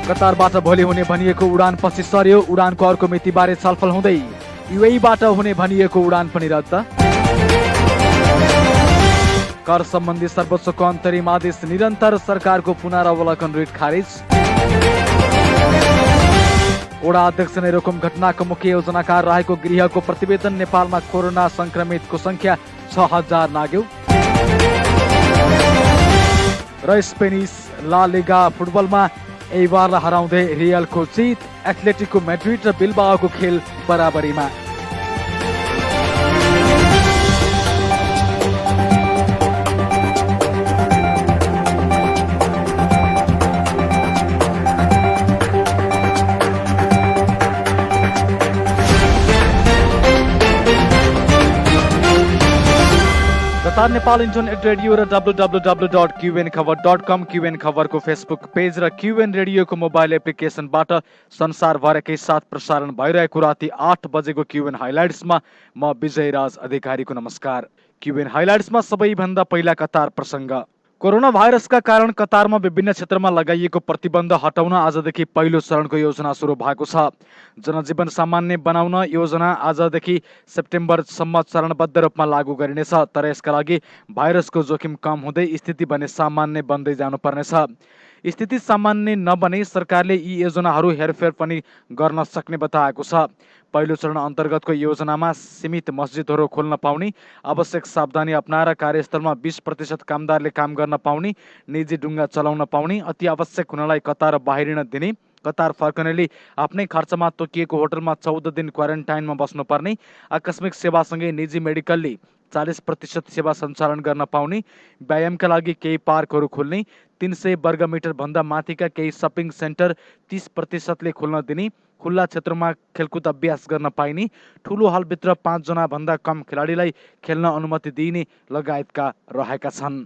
कतारबाट भोलि हुने भनिएको उडान पछि सर्यो। उडानको अर्को मितिबारे छलफल हुँदै युएईबाट हुने भनिएको उडान पनि रद्द। कर सम्बन्धी सर्वोच्चको अन्तरिम आदेश निरन्तर। सरकारको पुनरावलोकन रिट खारिज। वडा अध्यक्ष नै रोकम घटनाको मुख्य योजनाकार रहेको गृहको प्रतिवेदन। नेपालमा कोरोना संक्रमितको संख्या 6000 नाग्यो। र स्पेनिस ला लिगा फुटबलमा एइबारलाई हराउँदै रियलको जित। एथलेटिको मैड्रिड र बिल्बाओको खेल बराबरीमा। कतार नेपाल इन्टरनेट रेडियो र www.qnkhबर.com क्युएन खबरको फेसबुक पेज र क्युएन रेडियोको मोबाइल एप्लिकेसनबाट संसारभरकै साथ प्रसारण भइरहेको राति 8 बजेको क्युएन हाइलाइट्समा म विजयराज अधिकारीको नमस्कार। क्युएन हाइलाइट्समा सबैभन्दा पहिला कतार प्रसङ्ग। कोरोना भाइरसका कारण कतारमा विभिन्न क्षेत्रमा लगाइएको प्रतिबन्ध हटाउन आजदेखि पहिलो चरणको योजना सुरु भएको छ। जनजीवन सामान्य बनाउन योजना आजदेखि सेप्टेम्बरसम्म चरणबद्ध रूपमा लागू गरिनेछ। तर यसका लागि भाइरसको जोखिम कम हुँदै स्थिति भने सामान्य बन्दै जानुपर्नेछ। स्थिति सामान्य नबने सरकारले यी योजनाहरू हेरफेर पनि गर्न सक्ने बताएको छ। पहिलो चरण अन्तर्गतको योजनामा सीमित मस्जिदहरू खोल्न पाउने, आवश्यक सावधानी अपनाएर कार्यस्थलमा 20% कामदारले काम गर्न पाउने, निजी डुङ्गा चलाउन पाउने, अति आवश्यक हुनलाई कतार बाहिरिन दिने, कतार फर्कनेले आफ्नै खर्चमा तोकिएको होटलमा 14 दिन क्वारेन्टाइनमा बस्नुपर्ने, आकस्मिक सेवासँगै निजी मेडिकलले 40% सेवा सञ्चालन गर्न पाउने, व्यायामका लागि केही पार्कहरू खोल्ने, 300 वर्गमिटर भन्दा माथिका केही सपिङ सेन्टर 30%ले खोल्न दिने, खुल्ला क्षेत्रमा खेलकुद अभ्यास गर्न पाइने, ठुलो हलभित्र 5 जना भन्दा कम खेलाडीलाई खेल्न अनुमति दिइने लगायतका रहेका छन्।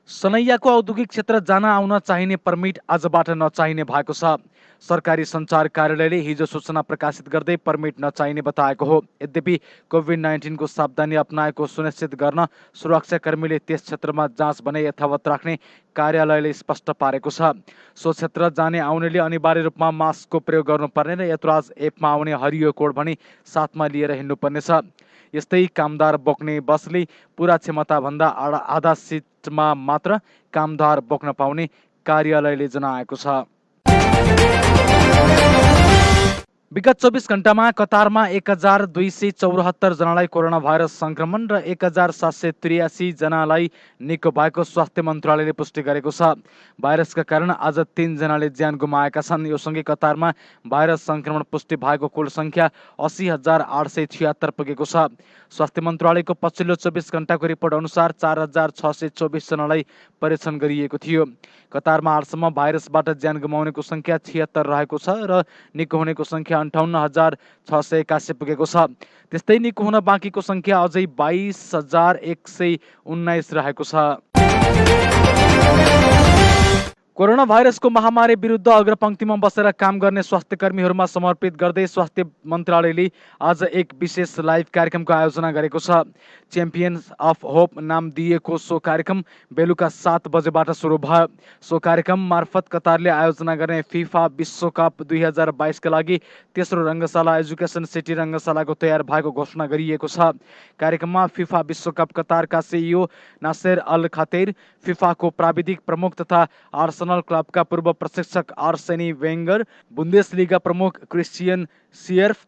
सनैयाको औद्योगिक क्षेत्र जान आउन चाहिने पर्मिट आजबाट नचाहिने भएको छ। सरकारी सञ्चार कार्यालयले हिजो सूचना प्रकाशित गर्दै पर्मिट नचाहिने बताएको हो। यद्यपि कोभिड-19 को सावधानी अपनाएको सुनिश्चित गर्न सुरक्षाकर्मीले त्यस क्षेत्रमा जाँच भने यथावत राख्ने कार्यालयले स्पष्ट पारेको छ। सो क्षेत्र जाने आउनेले अनिवार्य रूपमा मास्कको प्रयोग गर्नुपर्ने र यत्राज एपमा आउने हरियो कोड भनी साथमा लिएर हिँड्नुपर्नेछ। यस्तै कामदार बोक्ने बसले पूरा क्षमताभन्दा आधा सिटमा मात्र कामदार बोक्न पाउने कार्यालयले जनाएको छ। विगत 24 घण्टामा कतारमा 1274 जनालाई कोरोना भाइरस संक्रमण र 1783 जनालाई निको भएको स्वास्थ्य मन्त्रालयले पुष्टि गरेको छ। भाइरसका कारण आज 3 जनाले ज्यान गुमाएका छन्। यो सँगै कतारमा भाइरस संक्रमण पुष्टि भएको कुल संख्या 80,876 पुगेको छ। स्वास्थ्य मन्त्रालयको पछिल्लो 24 घण्टाको रिपोर्ट अनुसार 4,624 जनालाई परीक्षण गरिएको थियो। कतारमा हालसम्म भाइरसबाट ज्यान गुमाउनेको संख्या 76 रहेको छ र निको हुनेको संख्या 58,681 पुगेको छ। त्यस्तै निको हुन बाँकीको संख्या अझै 22,119 रहेको छ। कोरोना भाइरसको महामारी विरुद्ध अग्रपङ्क्तिमा बसेर काम गर्ने स्वास्थ्यकर्मीहरूमा समर्पित गर्दै स्वास्थ्य मन्त्रालयले आज एक विशेष लाइभ कार्यक्रमको आयोजना गरेको छ। च्याम्पियन्स अफ होप नाम दिएको सो कार्यक्रम बेलुका 7 बजेबाट सुरु भयो। सो कार्यक्रम मार्फत कतारले आयोजना गर्ने फिफा विश्वकप 2022 का लागि तेस्रो रङ्गशाला एजुकेसन सिटी रङ्गशालाको तयार भएको घोषणा गरिएको छ। कार्यक्रममा फिफा विश्वकप कतारका सिइओ नासेर अल खतेर, फिफाको प्राविधिक प्रमुख तथा आर्सेनल क्लबका पूर्व प्रशिक्षक आर्सेनी वेंगर, बुन्देसलिगा प्रमुख क्रिस्टियन सियर्फ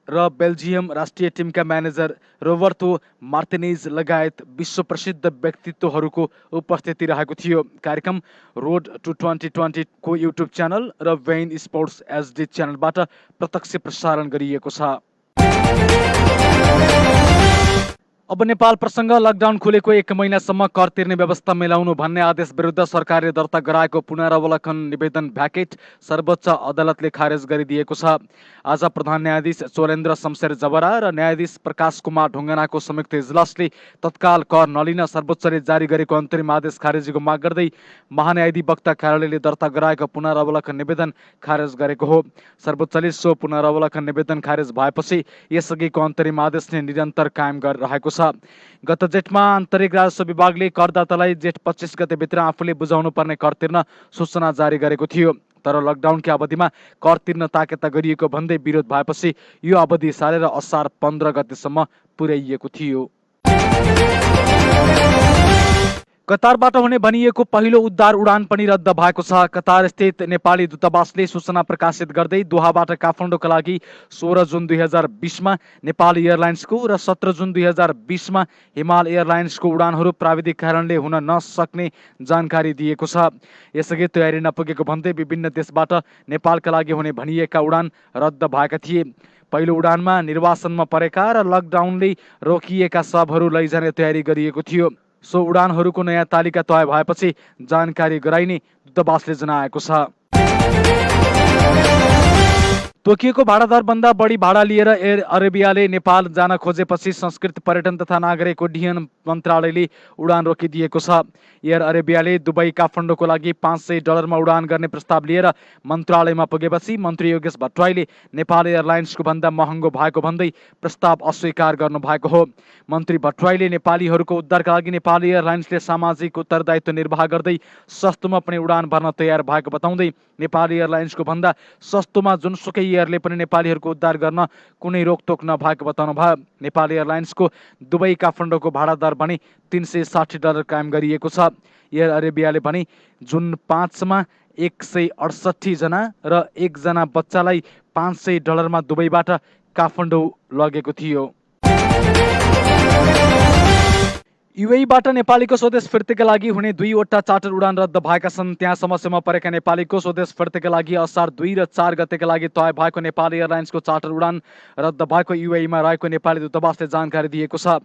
र बेल्जियम राष्ट्रिय टिमका म्यानेजर रोबर्टो मार्टिनेज लगायत विश्व प्रसिद्ध व्यक्तित्वहरूको उपस्थिति रहेको थियो। कार्यक्रम रोड टु 2020 को युट्युब च्यानल र वेन स्पोर्ट्स एचडी च्यानलबाट प्रत्यक्ष प्रसारण गरिएको छ। अब नेपाल प्रसङ्ग। लकडाउन खुलेको 1 महिनासम्म कर तिर्ने व्यवस्था मिलाउनु भन्ने आदेश विरुद्ध सरकारले दर्ता गराएको पुनरावलोकन निवेदन भ्याकेट सर्वोच्च अदालतले खारेज गरिदिएको छ। आज प्रधान न्यायाधीश चोरेन्द्र शमशेर जबरा र न्यायाधीश प्रकाश कुमार ढुङ्गानाको संयुक्त इजलासले तत्काल कर नलिन सर्वोच्चले जारी गरेको अन्तरिम आदेश खारेजीको माग गर्दै महान्यायाधिवक्ता कार्यालयले दर्ता गराएको पुनरावलोकन निवेदन खारेज गरेको हो। सर्वोच्चले सो पुनरावलोकन निवेदन खारेज भएपछि यसअघिको अन्तरिम आदेशले निरन्तर कायम गरिरहेको छ। छ। गत जेठमा आन्तरिक राजस्व विभागले करदातालाई जेठ 25 गतेभित्र आफूले बुझाउनु पर्ने कर तिर्न सूचना जारी गरेको थियो। तर लकडाउनकै अवधिमा कर तिर्न ताकेता गरिएको भन्दै विरोध भएपछि यो अवधि सारेर असार 15 गतेसम्म पुर्याइएको थियो। कतारबाट हुने भनिएको पहिलो उद्धार उडान पनि रद्द भएको छ। कतार स्थित नेपाली दूतावासले सूचना प्रकाशित गर्दै दोहाबाट काठमाडौँका लागि 16 जुन 2020मा नेपाल एयरलाइन्सको र 17 जुन 2020मा हिमाल एयरलाइन्सको उडानहरू प्राविधिक कारणले हुन नसक्ने जानकारी दिएको छ। यसअघि तयारी नपुगेको भन्दै विभिन्न देशबाट नेपालका लागि हुने भनिएका उडान रद्द भएका थिए। पहिलो उडानमा निर्वासनमा परेका र लकडाउनले रोकिएका सबहरू लैजाने तयारी गरिएको थियो। सो उडानहरूको नयाँ तालिका तय भएपछि जानकारी गराइने दूतावासले जनाएको छ। तोकिएको भाडादरभन्दा बढी भाडा लिएर एयर अरेबियाले नेपाल जान खोजेपछि संस्कृति पर्यटन तथा नागरिक उड्डयन मन्त्रालयले उडान रोकिदिएको छ। एयर अरेबियाले दुबई काठमाडौँको लागि $500 उडान गर्ने प्रस्ताव लिएर मन्त्रालयमा पुगेपछि मन्त्री योगेश भट्टराईले नेपाल एयरलाइन्सको भन्दा महँगो भएको भन्दै प्रस्ताव अस्वीकार गर्नुभएको हो। मन्त्री भट्टराईले नेपालीहरूको उद्धारका लागि नेपाल एयरलाइन्सले सामाजिक उत्तरदायित्व निर्वाह गर्दै सस्तोमा पनि उडान भर्न तयार भएको बताउँदै नेपाल एयरलाइन्सको भन्दा सस्तोमा जुनसुकै एयरले पनि नेपालीहरूको उद्धार गर्न कुनै रोकटोक नभएको बताउनु भयो। नेपाल एयरलाइन्सको दुबई काठमाडौँको भाडा दर भने $360 कायम गरिएको छ। एयर अरेबियाले भने जुन 5मा 168 जना र 1 जना बच्चालाई $500 दुबईबाट काठमाडौँ लगेको थियो। युएईबाट नेपालीको स्वदेश फिर्तीका लागि हुने 2वटा चार्टर उडान रद्द भएका छन्। त्यहाँ समस्यामा परेका नेपालीको स्वदेश फिर्तीका लागि असार 2 र 4 गतेका लागि तय भएको नेपाल एयरलाइन्सको चार्टर उडान रद्द भएको युएईमा रहेको नेपाली दूतावासले जानकारी दिएको छ।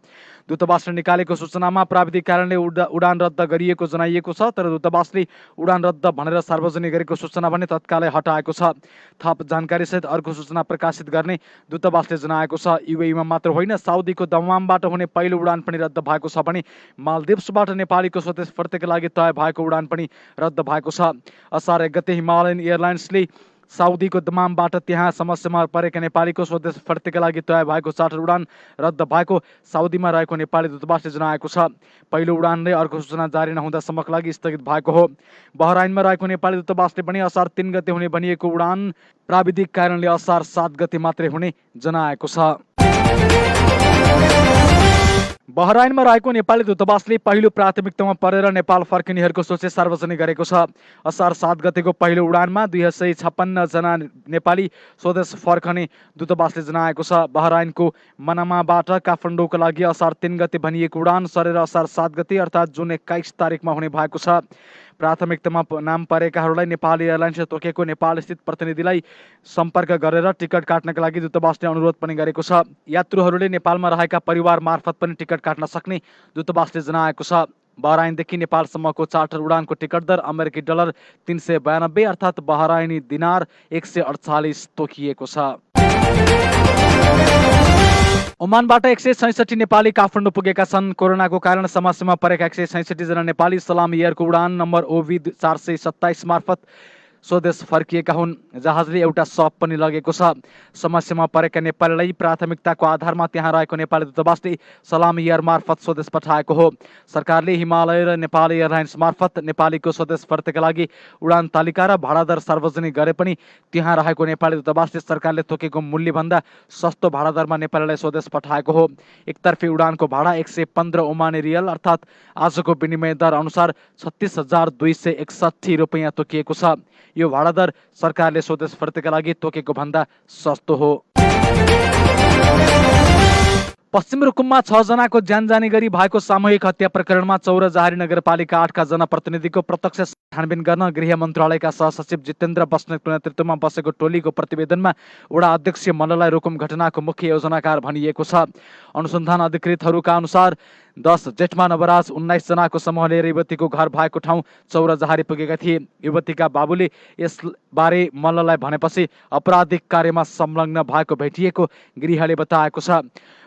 दूतावासले निकालेको सूचनामा प्राविधिक कारणले उडान रद्द गरिएको जनाइएको छ। तर दूतावासले उडान रद्द भनेर सार्वजनिक गरेको सूचना भने तत्कालै हटाएको छ। थप जानकारीसहित अर्को सूचना प्रकाशित गर्ने दूतावासले जनाएको छ। युएईमा मात्र होइन, साउदीको दमामबाट हुने पहिलो उडान पनि रद्द भएको छ भने मालदिप्सबाट नेपालीको स्वदेश फिर्तीका लागि तय भएको उडान पनि रद्द भएको छ। असार 1 गते हिमालयन एयरलाइन्सले साउदीको दमामबाट त्यहाँ समस्यामा परेका नेपालीको स्वदेश फिर्तीका लागि तय भएको चार्टर उडान रद्द भएको साउदीमा रहेको नेपाली दूतावासले जनाएको छ। पहिलो उडानले अर्को सूचना जारी नहुँदासम्मका लागि स्थगित भएको हो। बहराइनमा रहेको नेपाली दूतावासले पनि असार 3 गते हुने भनिएको उडान प्राविधिक कारणले असार 7 गते मात्रै हुने जनाएको छ। बहराइनमा रहेको नेपाली दूतावासले पहिलो प्राथमिकतामा परेर नेपाल फर्किनेहरूको सूची सार्वजनिक गरेको छ। असार 7 गतेको पहिलो उडानमा 256 जना नेपाली स्वदेश फर्कने दूतावासले जनाएको छ। बहराइनको मनामाबाट काठमाडौँका लागि असार 3 गते भनिएको उडान सरेर असार 7 गते अर्थात् जुन 21 तारिकमा हुने भएको छ। प्राथमिकतामा नाम परेकाहरूलाई नेपाल एयरलाइन्सले तोकेको नेपाल स्थित प्रतिनिधिलाई सम्पर्क गरेर टिकट काट्नका लागि दूतावासले अनुरोध पनि गरेको छ। यात्रुहरूले नेपालमा रहेका परिवार मार्फत पनि टिकट काट्न सक्ने दूतावासले जनाएको छ। बहराइनदेखि नेपालसम्मको चार्टर उडानको टिकट दर अमेरिकी डलर 392 अर्थात् बहराइनी दिनार 148 तोकिएको छ। ओमानबाट 166 नेपाली काठमाडौँ पुगेका छन्। कोरोनाको कारण समस्यामा परेका 166 जना नेपाली सलाम एयरको उडान नम्बर OV 427 मार्फत स्वदेश फर्किएका हुन्। जहाजले एउटा शव पनि लगेको छ। समस्यामा परेका नेपालीलाई प्राथमिकताको आधारमा त्यहाँ रहेको नेपाली दूतावासले सलाम एयर मार्फत स्वदेश पठाएको हो। सरकारले हिमालय र नेपाल एयरलाइन्स मार्फत नेपालीको स्वदेश फर्केका लागि उडान तालिका र भाडादर सार्वजनिक गरे पनि त्यहाँ रहेको नेपाली दूतावासले सरकारले तोकेको मूल्यभन्दा सस्तो भाडादरमा नेपालीलाई स्वदेश पठाएको हो। एकतर्फी उडानको भाडा 115 ओमानी रियल अर्थात् आजको विनिमय दर अनुसार 36,261 रुपियाँ तोकिएको छ। यो भाडादर सरकारले स्वदेश फर्केका लागि तोकेको भन्दा सस्तो हो। पश्चिम रुकुममा 6 जनाको ज्यान जाने गरी भएको सामूहिक हत्या प्रकरणमा चौरजहारी नगरपालिका 8 का जनप्रतिनिधिको प्रत्यक्ष छानबिन गर्न गृह मन्त्रालयका सहसचिव जितेन्द्र बस्नेतको नेतृत्वमा बसेको टोलीको प्रतिवेदनमा वडा अध्यक्ष मल्ललाई रुकुम घटनाको मुख्य योजनाकार भनिएको छ। अनुसन्धान अधिकृतहरूका अनुसार 10 जेठमा नवराज 19 जनाको समूह लिएर युवतीको घर भएको ठाउँ चौरजहारी पुगेका थिए। युवतीका बाबुले यसबारे मल्ललाई भनेपछि आपराधिक कार्यमा संलग्न भएको भेटिएको गृहले बताएको छ।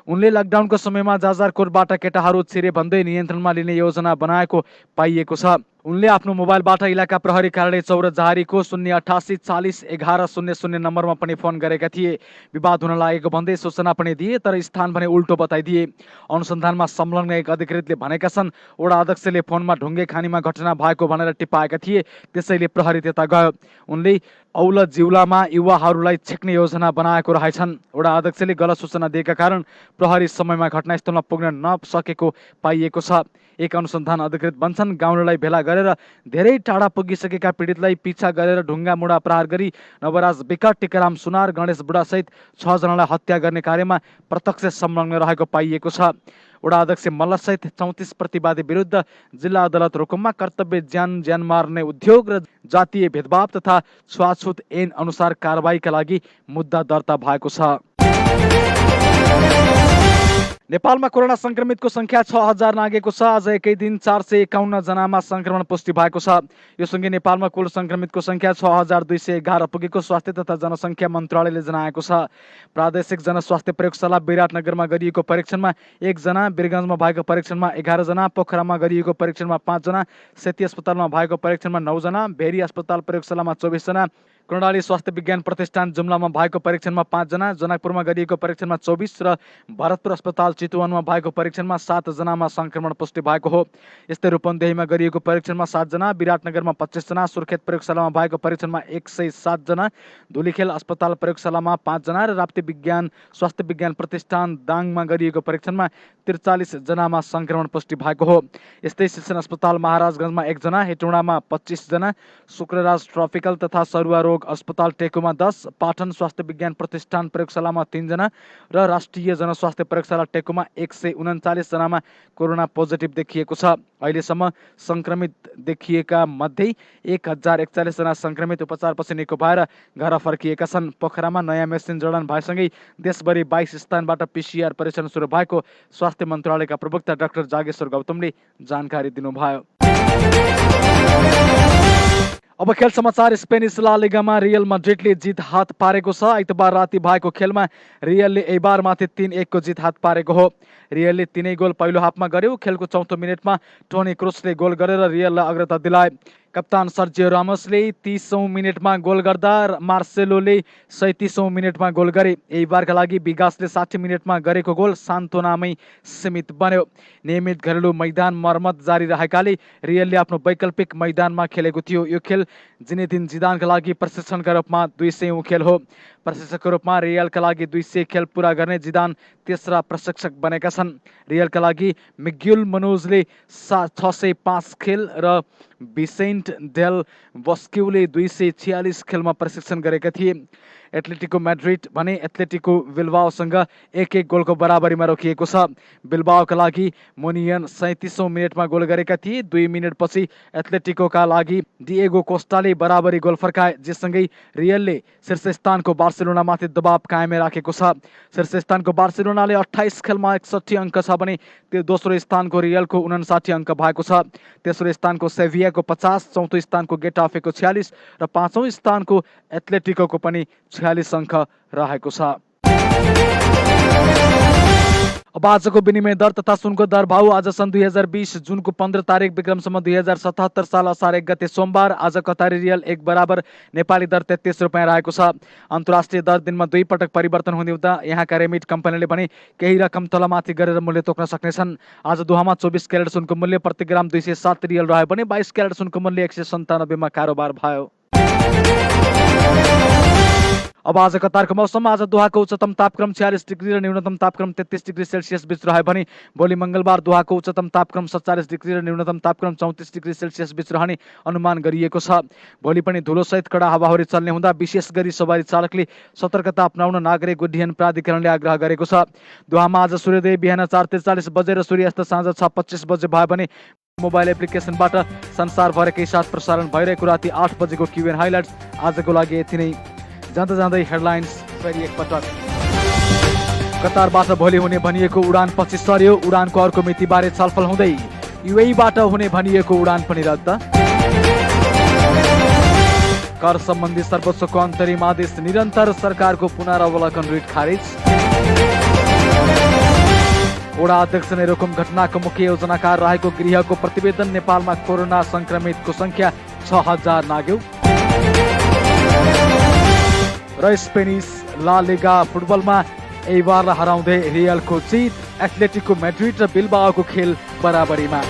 उनले लकडाउनको समयमा जाजरकोटबाट केटाहरू छिरे भन्दै नियन्त्रणमा लिने योजना बनाएको पाइएको छ। उनले आफ्नो मोबाइलबाट इलाका प्रहरी कार्यालय चौरजहारीको 088 40 11 00 नम्बरमा पनि फोन गरेका थिए। विवाद हुन लागेको भन्दै सूचना पनि दिए, तर स्थान भने उल्टो बताइदिए। अनुसन्धानमा संलग्न एक अधिकृतले भनेका छन्, वडा अध्यक्षले फोनमा ढुङ्गे खानीमा घटना भएको भनेर टिपाएका थिए, त्यसैले प्रहरी त्यता गयो। उनले औल जिउलामा युवाहरूलाई छेक्ने योजना बनाएको रहेछन्। वडा अध्यक्षले गलत सूचना दिएका कारण प्रहरी समयमा घटनास्थलमा पुग्न नसकेको पाइएको छ। एक अनुसन्धान अधिकृत भन्छन्, गाउँलेलाई भेला गरेर धेरै टाढा पुगिसकेका पीडितलाई पिछा गरेर ढुङ्गा मुढा प्रहार गरी नवराज विकट, टिकाराम सुनार, गणेश बुढासहित 6 जनालाई हत्या गर्ने कार्यमा प्रत्यक्ष संलग्न रहेको पाइएको छ। वडा अध्यक्ष मल्लसहित 34 प्रतिवादी विरुद्ध जिल्ला अदालत रुकुममा कर्तव्य ज्यान मार्ने उद्योग र जातीय भेदभाव तथा छुवाछुत ऐन अनुसार कारबाहीका लागि मुद्दा दर्ता भएको छ। नेपालमा कोरोना संक्रमितको संख्या 6000 नागेको छ। आज एकै दिन 451 जनामा संक्रमण पुष्टि भएको छ। यो सँगै नेपालमा कुल संक्रमितको संख्या 6211 पुगेको स्वास्थ्य तथा जनसङ्ख्या मन्त्रालयले जनाएको छ। प्रादेशिक जनस्वास्थ्य प्रयोगशाला विराटनगरमा गरिएको परीक्षणमा 1 जना, वीरगञ्जमा भएको परीक्षणमा 11 जना, पोखरामा गरिएको परीक्षणमा 5 जना, सेती अस्पतालमा भएको परीक्षणमा 9 जना, भेरी अस्पताल प्रयोगशालामा 24 जना, कर्णाली स्वास्थ्य विज्ञान प्रतिष्ठान जुम्लामा भएको परीक्षणमा 5 जना, जनकपुरमा गरिएको परीक्षणमा 24 र भरतपुर अस्पताल चितवनमा भएको परीक्षणमा 7 जनामा संक्रमण पुष्टि भएको हो। यस्तै रूपन्देहीमा गरिएको परीक्षणमा 7 जना, विराटनगरमा 25 जना, सुर्खेत प्रयोगशालामा भएको परीक्षणमा 107 जना, धुलीखेल अस्पताल प्रयोगशालामा 5 जना र राप्ती स्वास्थ्य विज्ञान प्रतिष्ठान दाङमा गरिएको परीक्षणमा 43 जनामा संक्रमण पुष्टि भएको हो। यस्तै शिक्षण अस्पताल महाराजगञ्जमा 1 जना, हेटौँडामा 25 जना, शुक्रराज ट्रपिकल तथा सरुवा रोग अस्पताल टेकुमा 10, पाटन स्वास्थ्य विज्ञान प्रतिष्ठान प्रयोगशालामा 3 जना र राष्ट्रिय जनस्वास्थ्य प्रयोगशाला टेकुमा 139 जनामा कोरोना पोजिटिभ देखिएको छ। अहिलेसम्म संक्रमित देखिएका मध्ये 1041 जना संक्रमित उपचारपछि निको भएर घर फर्किएका छन्। पोखरामा नयाँ मेसिन जडान भएसँगै देशभरि 22 स्थानबाट PCR परीक्षण सुरु भएको स्वास्थ्य मन्त्रालयका प्रवक्ता डाक्टर जागेश्वर गौतमले जानकारी दिनुभयो। अब खेल समाचार। स्पेनिस ला लिगामा रियल मड्रिडले जित हात पारेको छ। आइतबार राति भएको खेलमा रियलले एबारमाथि 3-1 को जित हात पारेको हो। रियलले 3 गोल पहिलो हाफमा गर्यो। खेलको 4औं मिनेटमा टोनी क्रुसले गोल गरेर रियललाई अग्रता दिलाए। कप्तान सर्जियो रामोसले 30औं मिनेटमा गोल गर्दा मार्सेलोले 37औं मिनेटमा गोल गरे। एबारका लागि विगासले 60 मिनेटमा गरेको गोल सान्तोनामै सीमित बन्यो। नियमित घरेलु मैदान मर्मत जारी रहेकाले रियलले आफ्नो वैकल्पिक मैदानमा खेलेको थियो। यो खेल जिनेदिन जिदानका लागि प्रशिक्षणका रूपमा 200औं खेल हो। प्रशिक्षकको रूपमा रियलका लागि 200 खेल पूरा गर्ने जिदान तेस्रा प्रशिक्षक बनेका छन्। रियलका लागि मिग्युल मनोजले 605 खेल र भिसेन्ट डेल बस्क्युले 246 खेलमा प्रशिक्षण गरेका थिए। एथलेटिको मैड्रिड भने एथलेटिको बिल्बाओसँग 1-1 गोलको बराबरीमा रोकिएको छ। बिल्बाओका लागि मोनियन 37औं मिनेटमा गोल गरेका थिए। 2 मिनेटपछि एथलेटिकोका लागि डिएगो कोस्टाले बराबरी गोल फर्काए, जससँगै रियलले शीर्ष स्थानको बार्सिलोनामाथि दबाव कायमै राखेको छ। शीर्ष स्थानको बार्सिलोनाले 28 खेलमा 61 अङ्क छ भने दोस्रो स्थानको रियलको 59 अङ्क भएको छ। तेस्रो स्थानको सेभियाको 50, चौथो स्थानको गेटाफेको 46 र 5औं स्थानको एथलेटिकोको पनि 46 अङ्क रहेको छ। अब आजको विनिमय दर तथा सुनको दर भाउ। आज सन् 2020 जुनको 15 तारिक विक्रमसम्म 2077 साल असार 1 गते सोमबार। आज कतारी रियल 1 बराबर नेपाली दर 33 रुपियाँ रहेको छ। अन्तर्राष्ट्रिय दर दिनमा 2 पटक परिवर्तन हुने हुँदा यहाँका रेमिट कम्पनीले भने केही रकम तलमाथि गरेर मूल्य तोक्न सक्नेछन्। आज दोहामा 24 क्यारेट सुनको मूल्य प्रति ग्राम 207 रियल रह्यो भने 22 क्यारेट सुनको मूल्य 197 मा कारोबार भयो। अब आज कतारको मौसम। आज दोहाको उच्चतम तापक्रम 46 डिग्री र न्यूनतम तापक्रम 33 डिग्री सेल्सियस बीच रह्यो भने भोलि मंगलबार दोहाको उच्चतम तापक्रम 47 डिग्री र न्यूनतम तापक्रम 34 डिग्री सेल्सियस बीच रहने अनुमान गरिएको छ। भोलि पनि धुलोसहित कडा हावाहुरी चल्ने हुँदा विशेष गरी सवारी चालकले सतर्कता अपनाउन नागरिक उड्डयन प्राधिकरणले आग्रह गरेको छ। दोहामा आज सूर्योदय बिहान 4:43 बजे र सूर्यास्त साँझ 6:25 बजे भयो भने मोबाइल एप्लिकेसनबाट संसारभरकै साथ प्रसारण भइरहेको राति 8 बजेको क्युएन हाइलाइट्स आजको लागि यति नै। जाँदा जाँदै हेडलाइन्स फेरि एकपटक। कतारबाट भोलि हुने भनिएको उडान पछि सर्यो। उडानको अर्को मितिबारे छलफल हुँदै युएईबाट हुने भनिएको उडान पनि रद्द। कर सम्बन्धी सर्वोच्चको अन्तरिम आदेश निरन्तर, सरकारको पुनरावलोकन रिट खारिज। वडा अध्यक्ष नै रोकम घटनाको मुख्य योजनाकार रहेको गृहको प्रतिवेदन। नेपालमा कोरोना संक्रमितको संख्या 6000 नाग्यो। र स्पेनिस ला लिगा फुटबलमा एबार हराउँदै रियलको जित। एथलेटिको मैड्रिड र बिल्बाओको खेल बराबरीमा।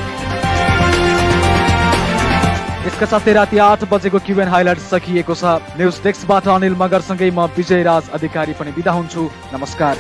यसका साथै राति 8 बजेको क्युएन हाइलाइट सकिएको छ। न्युज डेस्कबाट अनिल मगरसँगै म विजय राज अधिकारी पनि बिदा हुन्छु। नमस्कार।